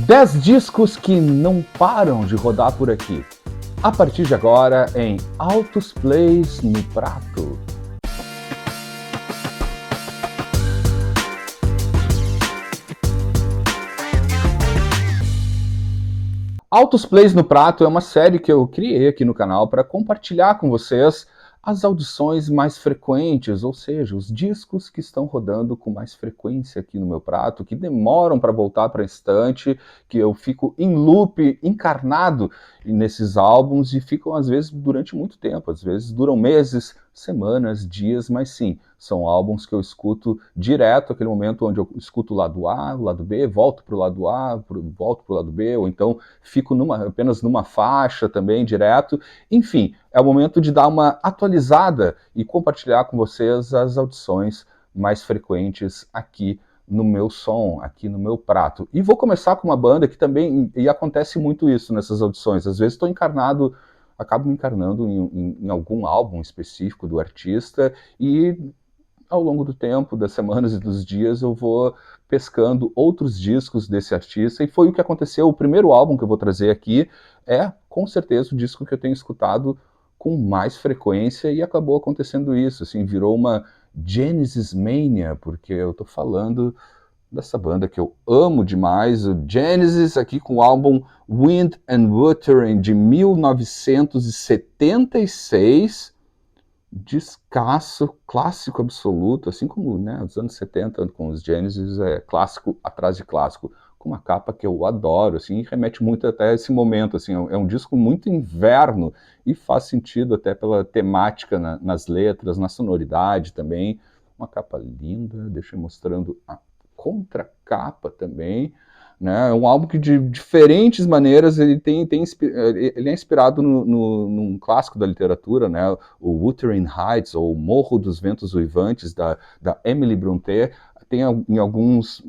10 discos que não param de rodar por aqui. A partir de agora, em Altos Plays no Prato. Altos Plays no Prato é uma série que eu criei aqui no canal para compartilhar com vocês as audições mais frequentes, ou seja, os discos que estão rodando com mais frequência aqui no meu prato, que demoram para voltar para a estante, que eu fico em loop, encarnado nesses álbuns e ficam às vezes durante muito tempo, às vezes duram meses, semanas, dias, mas sim, são álbuns que eu escuto direto, aquele momento onde eu escuto o lado A, o lado B, volto para o lado A, volto para o lado B, ou então fico apenas numa faixa também, direto. Enfim, é o momento de dar uma atualizada e compartilhar com vocês as audições mais frequentes aqui no meu som, aqui no meu prato. E vou começar com uma banda que também, e acontece muito isso nessas audições, às vezes estou encarnado, acabo me encarnando em algum álbum específico do artista e ao longo do tempo, das semanas e dos dias, eu vou pescando outros discos desse artista, e foi o que aconteceu. O primeiro álbum que eu vou trazer aqui é, com certeza, o disco que eu tenho escutado com mais frequência, e acabou acontecendo isso, assim, virou uma Genesis Mania, porque eu tô falando dessa banda que eu amo demais, o Genesis, aqui com o álbum Wind and Wuthering, de 1976, descasso, clássico absoluto, assim como, né, os anos 70 com os Genesis, é clássico atrás de clássico, com uma capa que eu adoro, assim, remete muito até a esse momento, assim, é um disco muito inverno e faz sentido até pela temática nas letras, na sonoridade também, uma capa linda, deixa eu mostrando a contracapa também, né? É um álbum que de diferentes maneiras ele ele é inspirado num clássico da literatura, né? O Wuthering Heights, ou Morro dos Ventos Uivantes, da Emily Brontë. Tem em alguns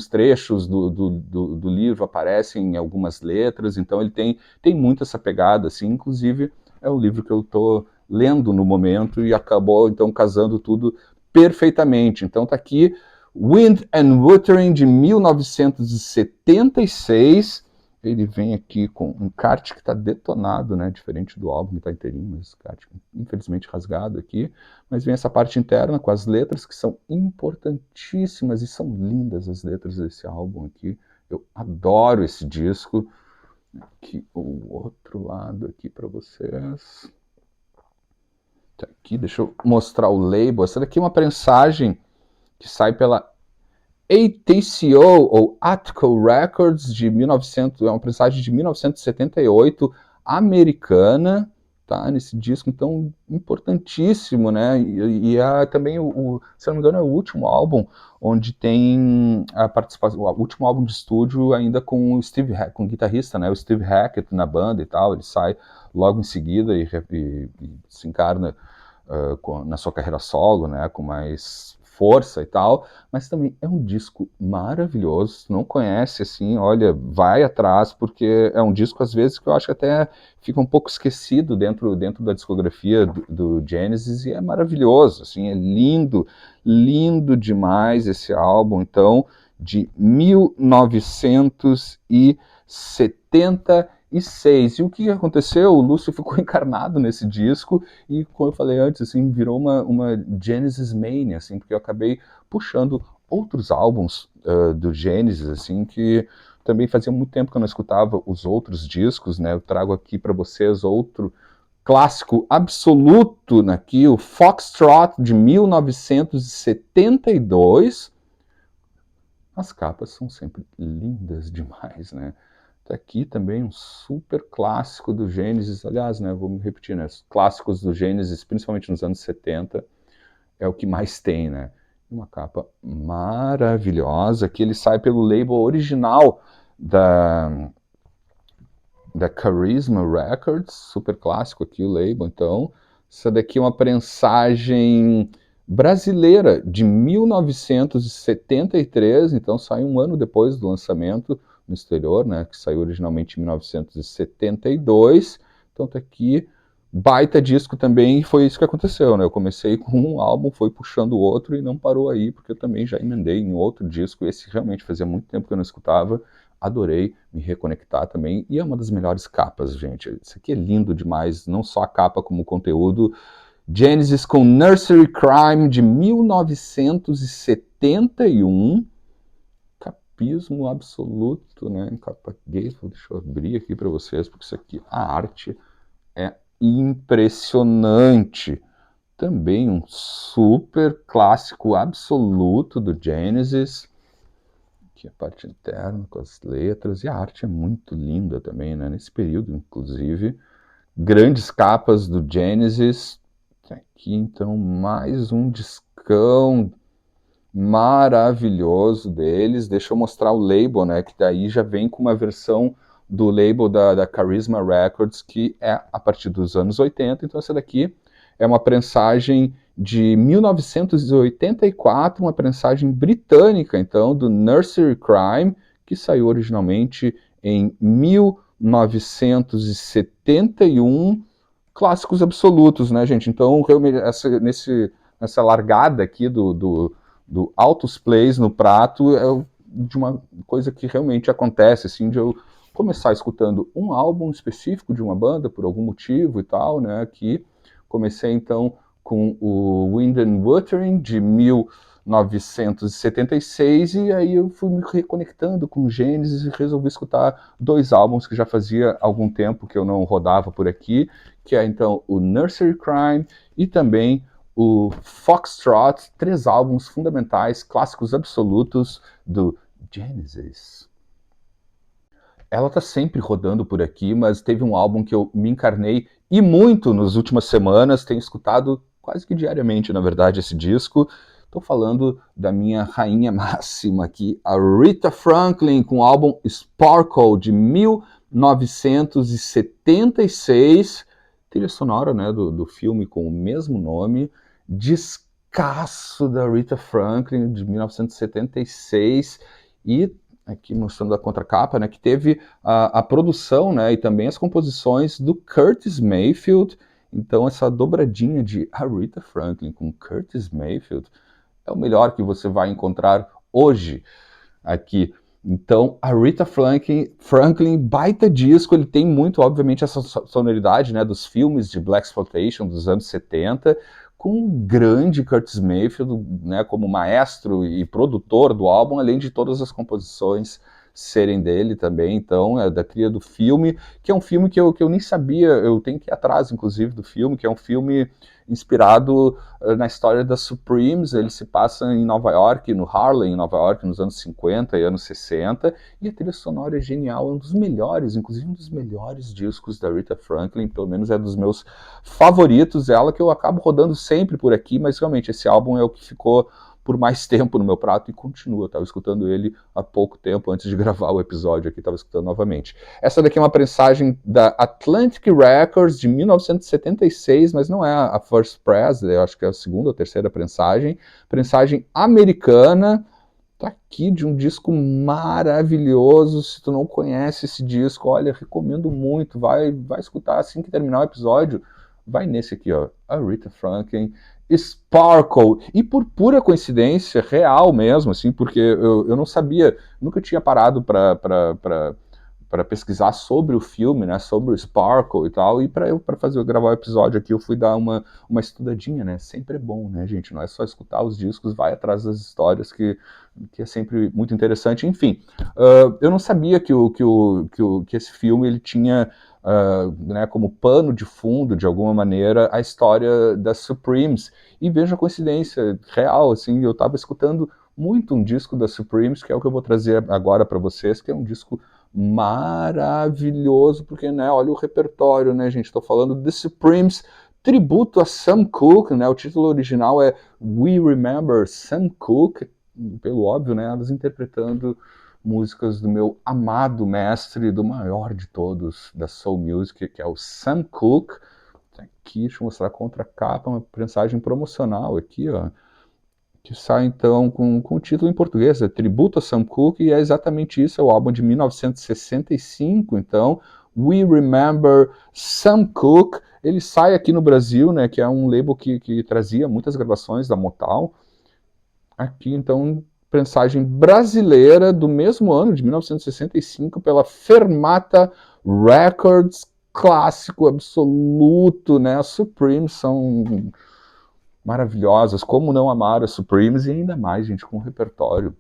trechos do livro, aparecem algumas letras, então ele tem muito essa pegada, assim, inclusive é o livro que eu estou lendo no momento e acabou então casando tudo perfeitamente. Então tá aqui Wind and Wuthering, de 1976. Ele vem aqui com um encarte que está detonado, né? Diferente do álbum que está inteirinho, mas encarte infelizmente rasgado aqui. Mas vem essa parte interna com as letras que são importantíssimas e são lindas as letras desse álbum aqui. Eu adoro esse disco. Aqui o outro lado aqui para vocês. Tá aqui, deixa eu mostrar o label. Essa daqui é uma prensagem que sai pela ATCO, ou Atco Records, de 1900, é uma prensagem de 1978, americana, tá, nesse disco, então, importantíssimo, né, e é também, se não me engano, é o último álbum onde tem a participação, o último álbum de estúdio ainda com com o guitarrista, né, o Steve Hackett na banda e tal, ele sai logo em seguida e se encarna na sua carreira solo, né, com mais força e tal, mas também é um disco maravilhoso. Se não conhece, assim, olha, vai atrás, porque é um disco, às vezes, que eu acho que até fica um pouco esquecido dentro da discografia do Genesis, e é maravilhoso, assim, é lindo, lindo demais esse álbum, então, de 1976. E o que aconteceu? O Lúcio ficou encarnado nesse disco e, como eu falei antes, assim, virou uma Genesis Mania, assim, porque eu acabei puxando outros álbuns do Genesis, assim, que também fazia muito tempo que eu não escutava os outros discos, né? Eu trago aqui para vocês outro clássico absoluto aqui, o Foxtrot, de 1972. As capas são sempre lindas demais, né? Tá aqui também um super clássico do Genesis, aliás, né, vou me repetir, né, os clássicos do Genesis, principalmente nos anos 70, é o que mais tem, né? Uma capa maravilhosa, que ele sai pelo label original da Charisma Records, super clássico aqui o label, então. Essa daqui é uma prensagem brasileira de 1973, então sai um ano depois do lançamento no exterior, né, que saiu originalmente em 1972, então tá aqui, baita disco também, e foi isso que aconteceu, né, eu comecei com um álbum, foi puxando o outro e não parou aí, porque eu também já emendei em outro disco, esse realmente fazia muito tempo que eu não escutava, adorei me reconectar também, e é uma das melhores capas, gente. Isso aqui é lindo demais, não só a capa como o conteúdo. Genesis com Nursery Crime de 1971, capismo absoluto, né, em capa gay. Deixa eu abrir aqui para vocês, porque isso aqui, a arte é impressionante. Também um super clássico absoluto do Genesis. Aqui a parte interna com as letras, e a arte é muito linda também, né? Nesse período, inclusive. Grandes capas do Genesis. Aqui, então, mais um discão maravilhoso deles. Deixa eu mostrar o label, né? Que daí já vem com uma versão do label da Charisma Records, que é a partir dos anos 80. Então, essa daqui é uma prensagem de 1984, uma prensagem britânica, então, do Nursery Crime, que saiu originalmente em 1971. Clássicos absolutos, né, gente? Então, nessa largada aqui do Altos Plays no prato, é de uma coisa que realmente acontece, assim, de eu começar escutando um álbum específico de uma banda, por algum motivo e tal, né, que comecei, então, com o Wind and Wuthering, de 1976, e aí eu fui me reconectando com o Genesis e resolvi escutar dois álbuns que já fazia algum tempo que eu não rodava por aqui, que é, então, o Nursery Crime e também o Foxtrot, 3 álbuns fundamentais, clássicos absolutos do Genesis. Ela tá sempre rodando por aqui, mas teve um álbum que eu me encarnei e muito nas últimas semanas, tenho escutado quase que diariamente, na verdade, esse disco. Estou falando da minha rainha máxima aqui, a Rita Franklin, com o álbum Sparkle, de 1976, trilha sonora, né, do filme com o mesmo nome, descasso da Rita Franklin, de 1976, e aqui mostrando a contracapa, né, que teve a produção, né, e também as composições do Curtis Mayfield. Então essa dobradinha de Aretha Franklin com Curtis Mayfield é o melhor que você vai encontrar hoje aqui. Então, Aretha Franklin, baita disco, ele tem muito, obviamente, essa sonoridade, né, dos filmes de Blaxploitation dos anos 70, com o grande Curtis Mayfield, né, como maestro e produtor do álbum, além de todas as composições serem dele também. Então, é da trilha do filme, que é um filme que eu nem sabia, eu tenho que ir atrás, inclusive, do filme, que é um filme inspirado na história das Supremes. Ele se passa em Nova York, no Harlem, em Nova York, nos anos 50 e anos 60, e a trilha sonora é genial, é um dos melhores, inclusive um dos melhores discos da Rita Franklin, pelo menos é dos meus favoritos, ela que eu acabo rodando sempre por aqui, mas realmente esse álbum é o que ficou por mais tempo no meu prato e continua. Estava escutando ele há pouco tempo, antes de gravar o episódio aqui, estava escutando novamente. Essa daqui é uma prensagem da Atlantic Records, de 1976, mas não é a First Press, eu acho que é a segunda ou terceira prensagem. Prensagem americana, tá aqui, de um disco maravilhoso. Se tu não conhece esse disco, olha, recomendo muito, vai escutar assim que terminar o episódio, vai nesse aqui, ó, Aretha Franklin, Sparkle. E por pura coincidência, real mesmo, assim, porque eu não sabia, nunca tinha parado para pesquisar sobre o filme, né, sobre o Sparkle e tal, e para gravar o episódio aqui eu fui dar uma estudadinha, né, sempre é bom, né, gente, não é só escutar os discos, vai atrás das histórias, que é sempre muito interessante. Enfim, eu não sabia que esse filme ele tinha né, como pano de fundo, de alguma maneira, a história das Supremes. E veja a coincidência real, assim, eu estava escutando muito um disco das Supremes, que é o que eu vou trazer agora para vocês, que é um disco maravilhoso, porque, né, olha o repertório, né, gente, estou falando The Supremes, tributo a Sam Cooke, né, o título original é We Remember Sam Cooke, pelo óbvio, né, elas interpretando músicas do meu amado mestre, do maior de todos da Soul Music, que é o Sam Cooke. Aqui, deixa eu mostrar a contracapa, uma prensagem promocional aqui, ó, que sai então com o título em português, é Tributo a Sam Cooke, e é exatamente isso, é o álbum de 1965, então, We Remember Sam Cooke. Ele sai aqui no Brasil, né, que é um label que trazia muitas gravações da Motown. Aqui, então, prensagem brasileira do mesmo ano, de 1965, pela Fermata Records, clássico absoluto, né? As Supremes são maravilhosas, como não amar as Supremes, e ainda mais, gente, com um repertório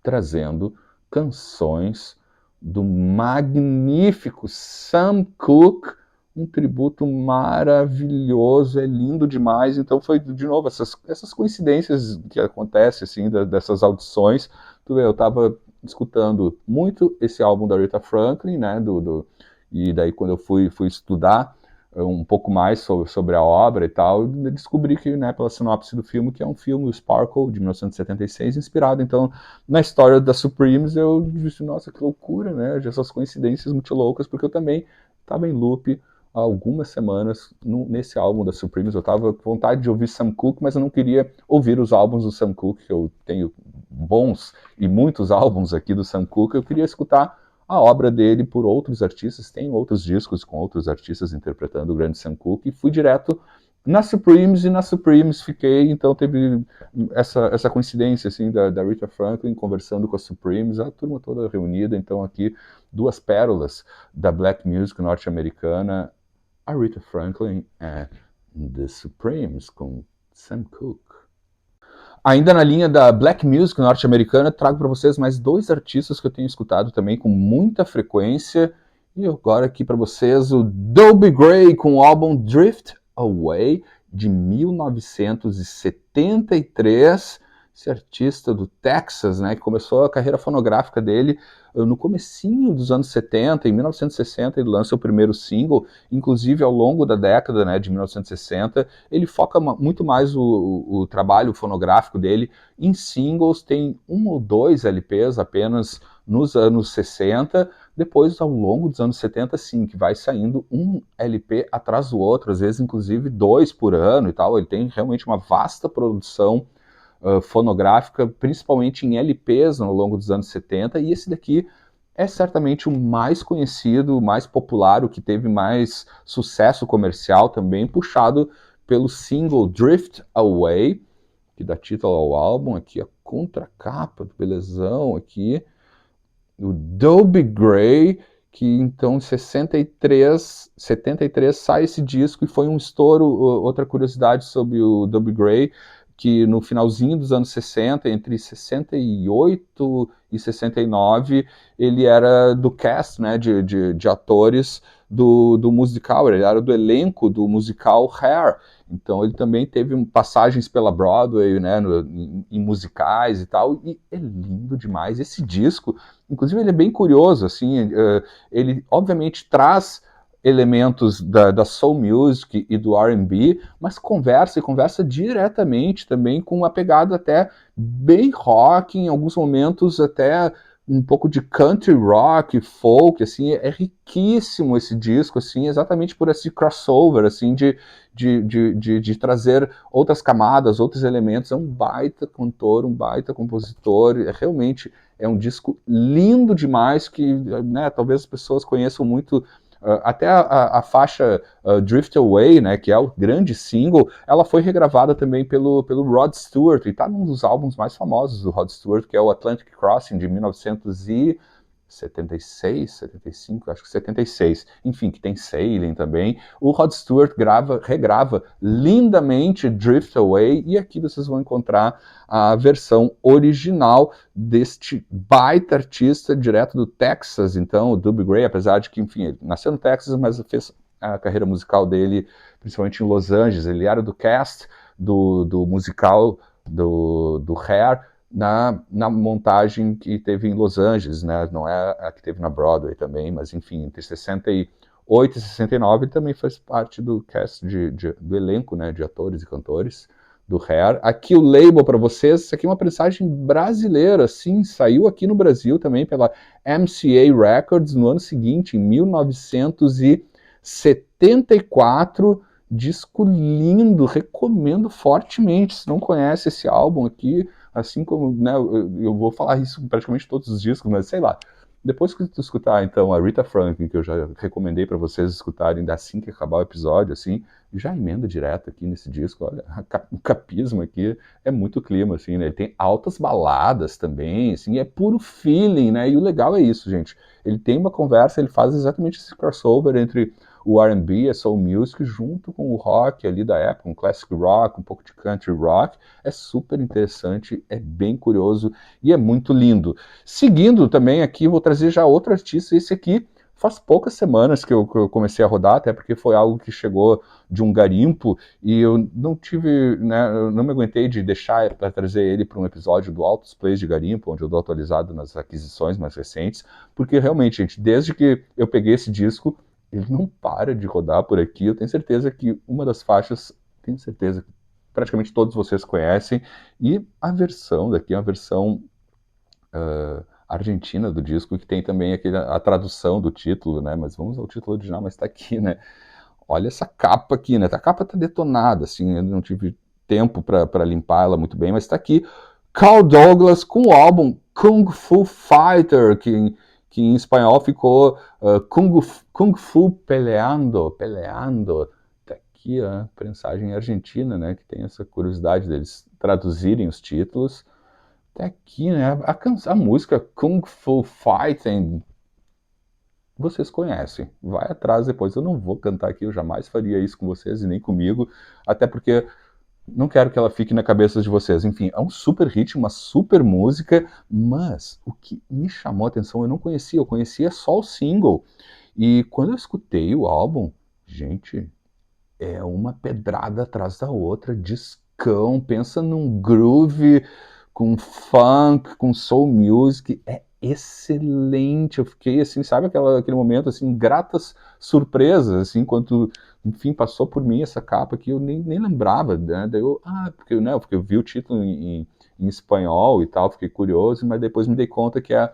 trazendo canções do magnífico Sam Cooke, um tributo maravilhoso, é lindo demais. Então foi, de novo, essas coincidências que acontecem, assim, dessas audições. Tu vê, eu estava escutando muito esse álbum da Aretha Franklin, né, e daí quando eu fui estudar um pouco mais sobre a obra e tal, eu descobri que, né, pela sinopse do filme, que é um filme, o Sparkle, de 1976, inspirado, então, na história da Supremes. Eu disse, nossa, que loucura, né, essas coincidências muito loucas, porque eu também estava em loop há algumas semanas nesse álbum da Supremes. Eu estava com vontade de ouvir Sam Cooke, mas eu não queria ouvir os álbuns do Sam Cooke, que eu tenho bons e muitos álbuns aqui do Sam Cooke. Eu queria escutar a obra dele por outros artistas. Tem outros discos com outros artistas interpretando o grande Sam Cooke, e fui direto na Supremes, e na Supremes fiquei. Então teve essa coincidência, assim, da Aretha Franklin conversando com a Supremes, a turma toda reunida. Então aqui, duas pérolas da black music norte-americana, Aretha Franklin e The Supremes, com Sam Cooke. Ainda na linha da black music norte-americana, trago para vocês mais dois artistas que eu tenho escutado também com muita frequência. E agora aqui para vocês o Dobie Gray com o álbum Drift Away, de 1973. Esse artista do Texas, né, que começou a carreira fonográfica dele no comecinho dos anos 70, em 1960 ele lança o primeiro single. Inclusive ao longo da década, né, de 1960, ele foca muito mais o trabalho fonográfico dele em singles. Tem um ou dois LPs apenas nos anos 60, depois ao longo dos anos 70, sim, que vai saindo um LP atrás do outro, às vezes inclusive dois por ano e tal. Ele tem realmente uma vasta produção fonográfica, principalmente em LPs ao longo dos anos 70, e esse daqui é certamente o mais conhecido, o mais popular, o que teve mais sucesso comercial também, puxado pelo single Drift Away, que dá título ao álbum. Aqui a contracapa do belezão aqui, o Dobie Gray, que então em 73 sai esse disco, e foi um estouro. Outra curiosidade sobre o Dobie Gray, que no finalzinho dos anos 60, entre 68 e 69, ele era do cast, né, de atores do musical, ele era do elenco do musical Hair. Então ele também teve passagens pela Broadway, né, em musicais e tal, e é lindo demais esse disco. Inclusive ele é bem curioso, assim, ele obviamente traz elementos da soul music e do R&B, mas conversa diretamente também com uma pegada até bem rock, em alguns momentos até um pouco de country rock, folk, assim. É riquíssimo esse disco, assim, exatamente por esse crossover, assim, de trazer outras camadas, outros elementos. É um baita cantor, um baita compositor, realmente é um disco lindo demais, que, né, talvez as pessoas conheçam muito. Até a faixa Drift Away, né, que é o grande single, ela foi regravada também pelo Rod Stewart, e está num dos álbuns mais famosos do Rod Stewart, que é o Atlantic Crossing, de 1976, 75, acho que 76, enfim, que tem Sailing também. O Rod Stewart regrava lindamente Drift Away, e aqui vocês vão encontrar a versão original deste baita artista direto do Texas. Então, o Dobie Gray, apesar de que, enfim, ele nasceu no Texas, mas fez a carreira musical dele principalmente em Los Angeles. Ele era do cast do musical do Hair, na montagem que teve em Los Angeles, né? Não é a que teve na Broadway também, mas enfim, entre 68 e 69 ele também faz parte do cast do elenco, né, de atores e cantores do Hair. Aqui o label para vocês, isso aqui é uma prensagem brasileira, sim, saiu aqui no Brasil também pela MCA Records no ano seguinte, em 1974, disco lindo, recomendo fortemente. Se não conhece esse álbum aqui, assim como, né, eu vou falar isso praticamente todos os discos, mas sei lá, Depois que tu escutar, então, a Rita Franklin, que eu já recomendei para vocês escutarem assim que acabar o episódio, assim, já emenda direto aqui nesse disco. Olha, o capismo aqui é muito clima, assim, né? Ele tem altas baladas também, assim, é puro feeling, né? E o legal é isso, gente. Ele tem uma conversa, ele faz exatamente esse crossover entre o R&B, a soul music, junto com o rock ali da época, um classic rock, um pouco de country rock. É super interessante, é bem curioso e é muito lindo. Seguindo também aqui, vou trazer já outro artista, esse aqui faz poucas semanas que eu comecei a rodar, até porque foi algo que chegou de um garimpo e eu não tive, né, eu não me aguentei de deixar para trazer ele para um episódio do Altos Plays de Garimpo, onde eu dou atualizado nas aquisições mais recentes, porque realmente, gente, desde que eu peguei esse disco, ele não para de rodar por aqui. Eu tenho certeza que uma das faixas, tenho certeza que praticamente todos vocês conhecem, e a versão daqui é uma versão argentina do disco, que tem também a tradução do título, né? Mas vamos ao título original, mas tá aqui, né? Olha essa capa aqui, né? A capa tá detonada, assim, eu não tive tempo para limpar ela muito bem, mas tá aqui. Carl Douglas com o álbum Kung Fu Fighter, que em espanhol ficou Kung Fu Peleando. Tá aqui a prensagem argentina, né? Que tem essa curiosidade deles traduzirem os títulos. Até aqui, né? A música Kung Fu Fighting, vocês conhecem. Vai atrás depois. Eu não vou cantar aqui, eu jamais faria isso com vocês e nem comigo, até porque não quero que ela fique na cabeça de vocês. Enfim, é um super hit, uma super música, mas o que me chamou a atenção, eu conhecia só o single. E quando eu escutei o álbum, gente, é uma pedrada atrás da outra, discão, pensa num groove com funk, com soul music, é excelente. Eu fiquei assim, sabe aquele momento assim, gratas surpresas, assim, quando, enfim, passou por mim essa capa que eu nem lembrava, né? Daí eu, porque eu vi o título em espanhol e tal, fiquei curioso, mas depois me dei conta que é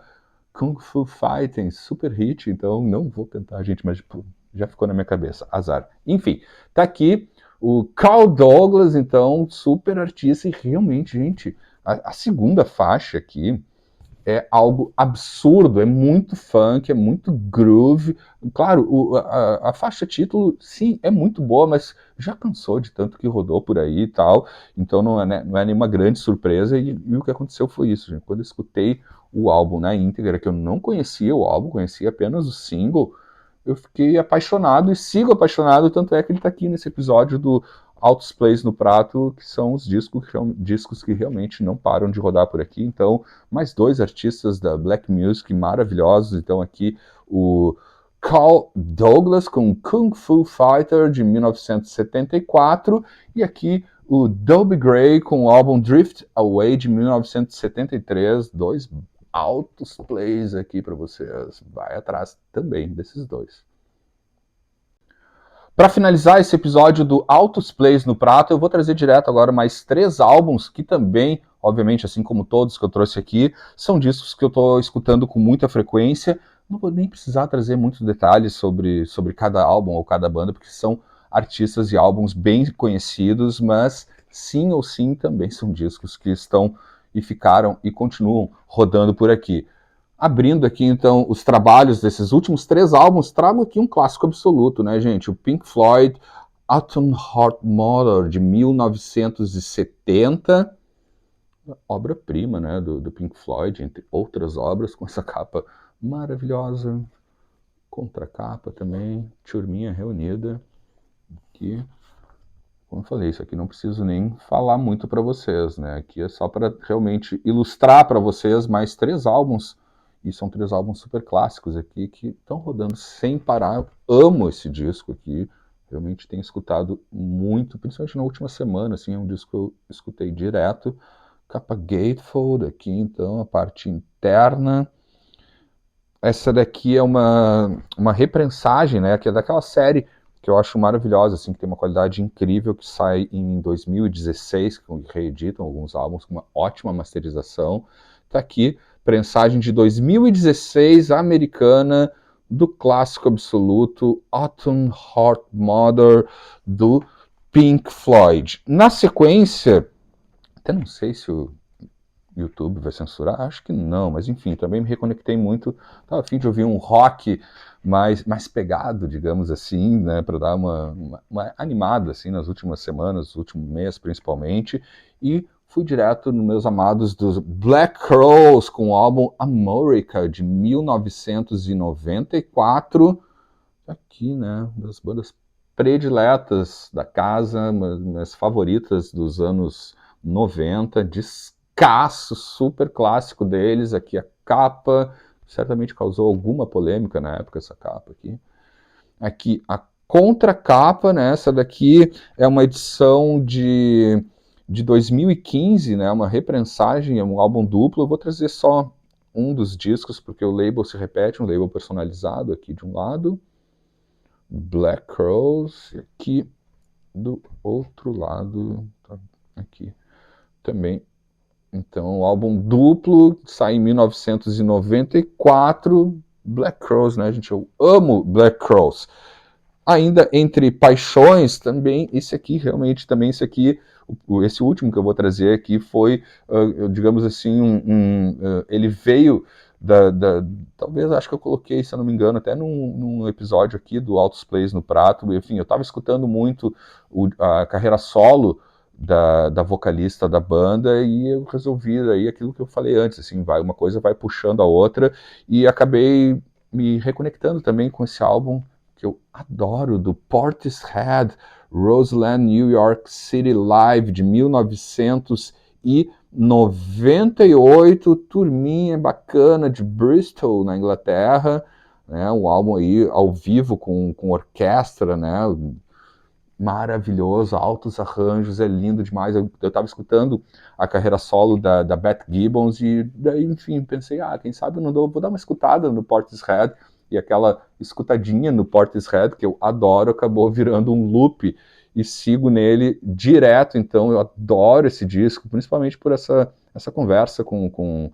Kung Fu Fighting, super hit, então não vou cantar, gente, mas tipo, já ficou na minha cabeça, azar. Enfim, tá aqui o Carl Douglas, então, super artista, e realmente, gente, a segunda faixa aqui é algo absurdo, é muito funk, é muito groove. Claro, a faixa título, sim, é muito boa, mas já cansou de tanto que rodou por aí e tal, então não é, né, não é nenhuma grande surpresa, e o que aconteceu foi isso, gente. Quando eu escutei o álbum na íntegra, que eu não conhecia o álbum, conhecia apenas o single, eu fiquei apaixonado e sigo apaixonado, tanto é que ele está aqui nesse episódio do Altos Plays no Prato, que são os discos que realmente não param de rodar por aqui. Então, mais dois artistas da Black Music maravilhosos. Então, aqui o Carl Douglas com Kung Fu Fighter de 1974 e aqui o Dobie Gray com o álbum Drift Away de 1973. Dois altos plays aqui para vocês. Vai atrás também desses dois. Para finalizar esse episódio do Altos Plays no Prato, eu vou trazer direto agora mais 3 álbuns que também, obviamente, assim como todos que eu trouxe aqui, são discos que eu estou escutando com muita frequência. Não vou nem precisar trazer muitos detalhes sobre cada álbum ou cada banda, porque são artistas e álbuns bem conhecidos, mas sim ou sim também são discos que estão e ficaram e continuam rodando por aqui. Abrindo aqui, então, os trabalhos desses últimos 3 álbuns, trago aqui um clássico absoluto, né, gente? O Pink Floyd, Atom Heart Mother, de 1970, obra-prima, né, do Pink Floyd, entre outras obras, com essa capa maravilhosa, contracapa também, turminha reunida, que, como eu falei, isso aqui não preciso nem falar muito para vocês, né? Aqui é só para realmente ilustrar para vocês mais 3 álbuns, e são 3 álbuns super clássicos aqui que estão rodando sem parar. Eu amo esse disco aqui, realmente tenho escutado muito, principalmente na última semana, assim, é um disco que eu escutei direto. Capa gatefold aqui, então, a parte interna. Essa daqui é uma reprensagem, né, que é daquela série que eu acho maravilhosa, assim, que tem uma qualidade incrível, que sai em 2016, que reeditam alguns álbuns com uma ótima masterização. Tá aqui, prensagem de 2016, americana, do clássico absoluto Autumn Heart Mother, do Pink Floyd. Na sequência, até não sei se YouTube vai censurar? Acho que não, mas enfim, também me reconectei muito, estava a fim de ouvir um rock mais pegado, digamos assim, né, para dar uma animada assim nas últimas semanas, no último mês principalmente, e fui direto nos meus amados dos Black Crowes com o álbum Amorica de 1994, aqui, né, das bandas prediletas da casa, minhas favoritas dos anos 90, descasso, super clássico deles, aqui a capa, certamente causou alguma polêmica na época essa capa aqui. Aqui a contracapa, né, essa daqui é uma edição de 2015, né, uma reprensagem, é um álbum duplo, eu vou trazer só um dos discos, porque o label se repete, um label personalizado aqui de um lado, Black Crowes, aqui do outro lado, tá aqui também. Então, o álbum duplo sai em 1994, Black Crowes, né, gente? Eu amo Black Crowes. Ainda entre paixões, também esse aqui, realmente, também esse aqui, esse último que eu vou trazer aqui foi, digamos assim, ele veio talvez, acho que eu coloquei, se eu não me engano, até num episódio aqui do Altos Plays no Prato, enfim, eu estava escutando muito a carreira solo da vocalista da banda e eu resolvi aí aquilo que eu falei antes, assim, uma coisa vai puxando a outra e acabei me reconectando também com esse álbum que eu adoro, do Portishead, Roseland, New York City Live, de 1998, turminha bacana de Bristol, na Inglaterra, né, um álbum aí ao vivo com orquestra, né, maravilhoso, altos arranjos, é lindo demais. Eu estava escutando a carreira solo da Beth Gibbons e daí, enfim, pensei, quem sabe eu não vou dar uma escutada no Portishead, e aquela escutadinha no Portishead, que eu adoro, acabou virando um loop e sigo nele direto, então eu adoro esse disco, principalmente por essa conversa com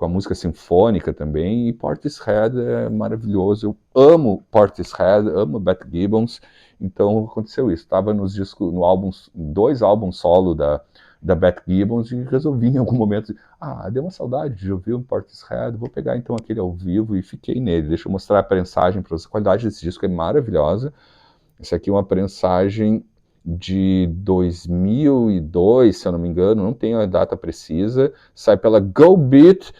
a música sinfônica também, e Portishead é maravilhoso, eu amo Portishead, amo Beth Gibbons, então aconteceu isso. Estava nos discos, no álbum, dois álbuns solo da Beth Gibbons e resolvi em algum momento, deu uma saudade de ouvir um Portishead, vou pegar então aquele ao vivo e fiquei nele. Deixa eu mostrar a prensagem para vocês. A qualidade desse disco é maravilhosa. Esse aqui é uma prensagem de 2002, se eu não me engano, não tenho a data precisa. Sai pela Go Beat,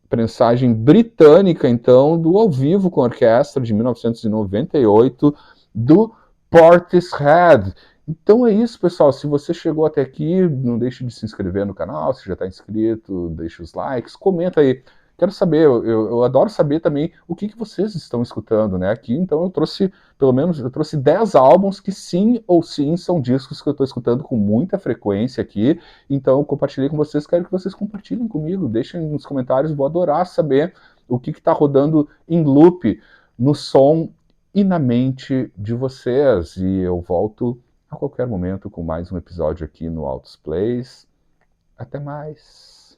prensagem britânica, então, do ao vivo com orquestra de 1998, do Portishead. Então é isso, pessoal. Se você chegou até aqui, não deixe de se inscrever no canal. Se já está inscrito, deixe os likes, comenta aí. Quero saber, eu adoro saber também o que vocês estão escutando, né? Aqui, então, eu trouxe, pelo menos, eu trouxe 10 álbuns que sim ou sim são discos que eu estou escutando com muita frequência aqui. Então, eu compartilhei com vocês, quero que vocês compartilhem comigo. Deixem nos comentários, vou adorar saber o que está rodando em loop no som e na mente de vocês. E eu volto a qualquer momento com mais um episódio aqui no Altos Plays. Até mais!